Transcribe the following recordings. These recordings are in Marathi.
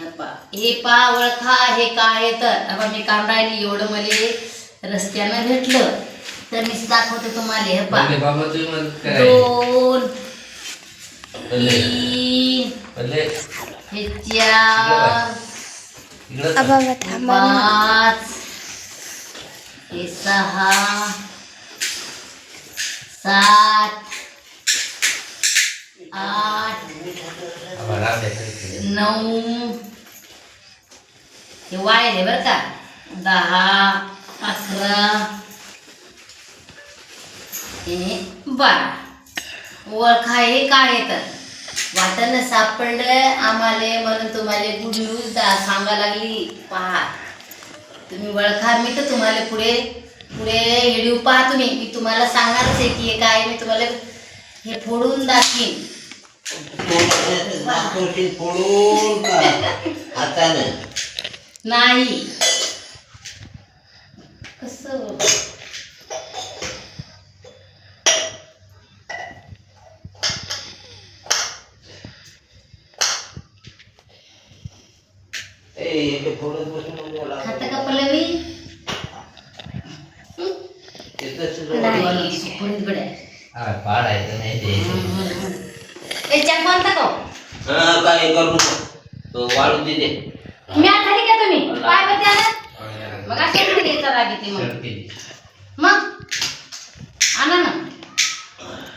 हे पा ओळखा हे काय तर आता मी काम राहिली एवढं मला रस्त्यानं भेटलं तर मी दाखवते तुम्हाला. हे पा 2 3 हे 4 5 हे 6 7 8 9 हे वायर आहे बरं का. 10 11 हे 12 ओळखा हे काय तर वाटाणं सापडलं आम्हाला म्हणून तुम्हाला गुड न्यूज सांगा लागली. पहा तुम्ही ओळखा. मी तर तुम्हाला पुढे व्हिडिओ पहा तुम्ही. मी तुम्हाला सांगणारच आहे की हे काय. मी तुम्हाला हे फोडून दाखवीन. फोडून हाताने नाही कसं खाता का पल्लवी नाही सुपडीत गड्या पाडायचं नाही ते कोणता का काय करू तो वाळू दे. मी झाली का तुम्ही काय बघते आला मग असे घ्यायचा राग येते मग आणा ना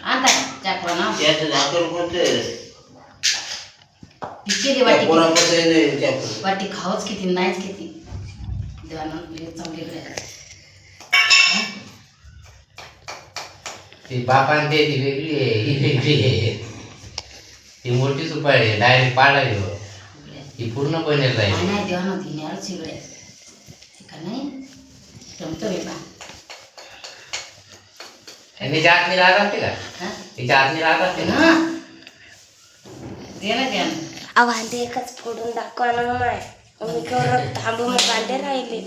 आणता का चाकवा ना त्याचं झाकण कोणतं किती वाटी पोरामध्ये वाटी खावच किती नाहीच किती देवानं चांगली ती बापान ते ती वेगळी आहे ही वेगळी आहे. ती मोठी सुपारी आहे डायरेक्ट पाडावी ही पूर्णपणे राहील. नाही देवानं धिण्यावर चिगडे का नाही जमतो बे बा. आणि तिच्या आतनी राहत असते का तिच्या आतनी राहत असते ना दे ना द्या ना. वांदे एकच फोडून दाखवा ना माय. मी केवढं थांबून वांदे राहिले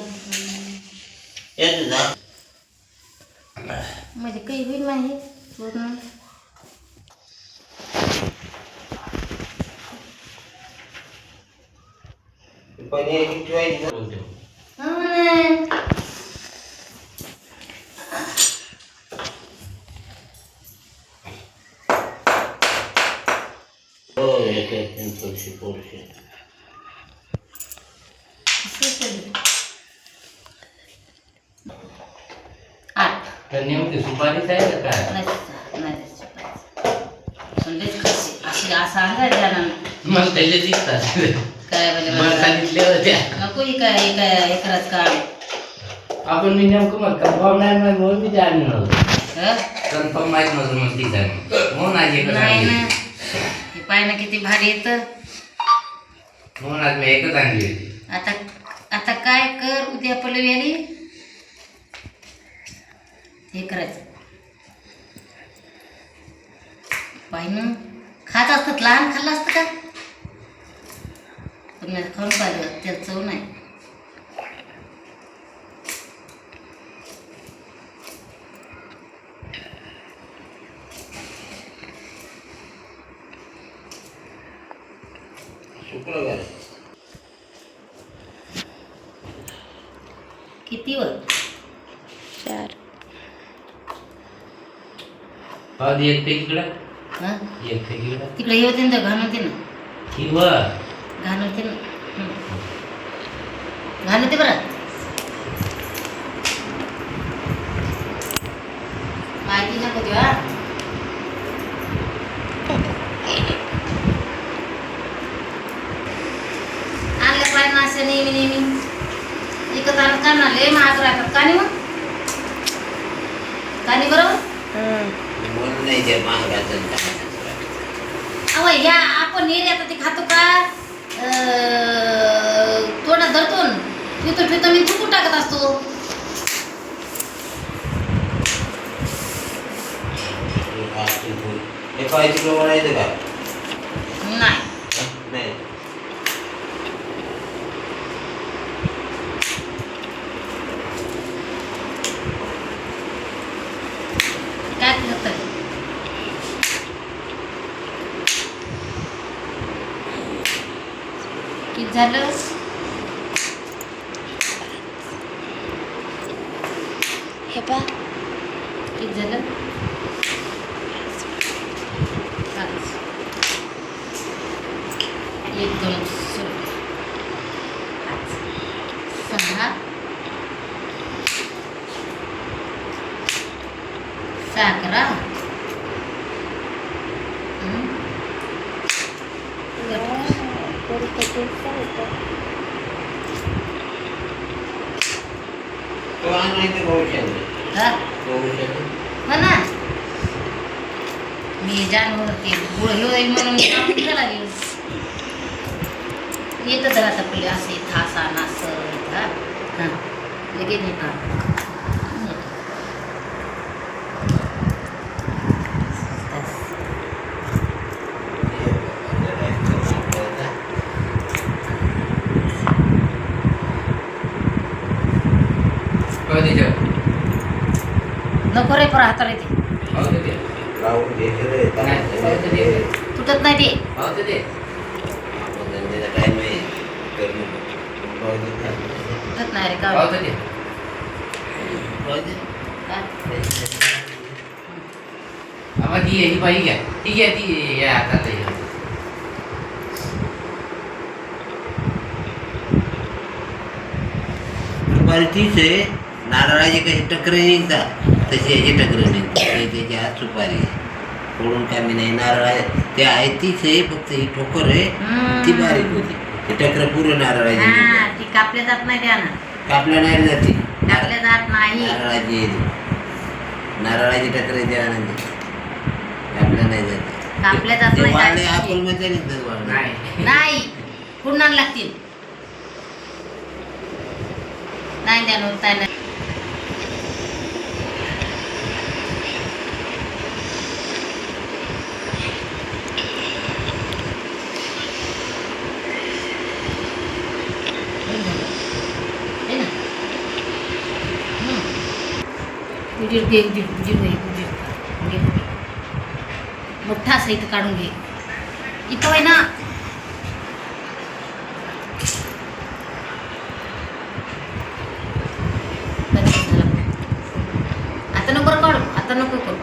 म्हणजे काही होईल नाही पूर्ण तर नेमकी सुपारीच आहे का काय असं अंदाज मग त्याचे दिसतात काय मला सांगितले होत्या नको काय एकराच काम आपण मी नेमकं मग कन्फर्म नाही म्हणून मी जाणून नव्हतं कन्फर्म माहीत नव्हतं मग ती जाणून म्हणून आज एकच नाही आणली ना हे पाय ना किती भारी येतं. म्हणून आज मी एकच आणली होती. आता काय कर उद्या पल्लवी आली हे करायचं पाहिनं खात असतात लहान खाल्लं असतं का पण मी खाऊन पाहिलं त्याला चव नाही. किती वर 4 एक ते इकडं हा एक ते इकडं तिकडे हे होते ना घाण होते ना ही वर घाण होते ना घाण होते बरं माहिती नको देवा. आणलं पाहिजे ना असं नेहमी विकत आणत का ना लय महाग राहतात का नाही मग का नाही बरोबर म्हणून नाही ते महागाचं अव ह्या आपण एरियात ते खातो का तोंडात धरतो ठेवतो मी चुकून टाकत असतो. काय किलो बनायचं का नाही नाही काय करत किती झालं? हे पा किती झालं? 5. 1 2 6 11 तो आणायचं भविष्यात हा भविष्यात हो ना मी जानवर ते गुळ होईल म्हणून कापून झाला येतं जरा आता पहिले असे थासा नास हा हां लगेच येतात कधी जाऊ नको रे पर हाताला येते पाहू दे राहून घ्यायचं रे नाही पाहू दे तुटत नाही ते पाहू दे आपण धंद्याचा टाइम आहे करणं तुटत नाही रे का पाहू दे आम्हा ती ही बाई घ्या ती घ्या ती या हातात घ्या दुपारी तीच आहे नारळाची कशी टकरे निघतात तशी याची टकरे निघतात त्याची हात सुपारी आहे फोडून कामी नाही नारळ ते आहे तीच आहे फक्त ही ठोकर आहे ती बारीक होती ती टकर पुरे नारळाची हा निघतात. ती कापल्या जात नाही द्या ना कापल्या नाही जाते कापल्या जात नाही नारळाची नारळाची टकरे द्या आनंदी कापल्या नाही जाते कापल्या जात ते नाही वाळले जात. आपण मध्ये निघतात वाळले नाही नाही पुन्हा लागतील नाही द्या होत नाही उजीर घे मोठा सहित काढून घे इथं आहे ना आता नको काढू आता नको करू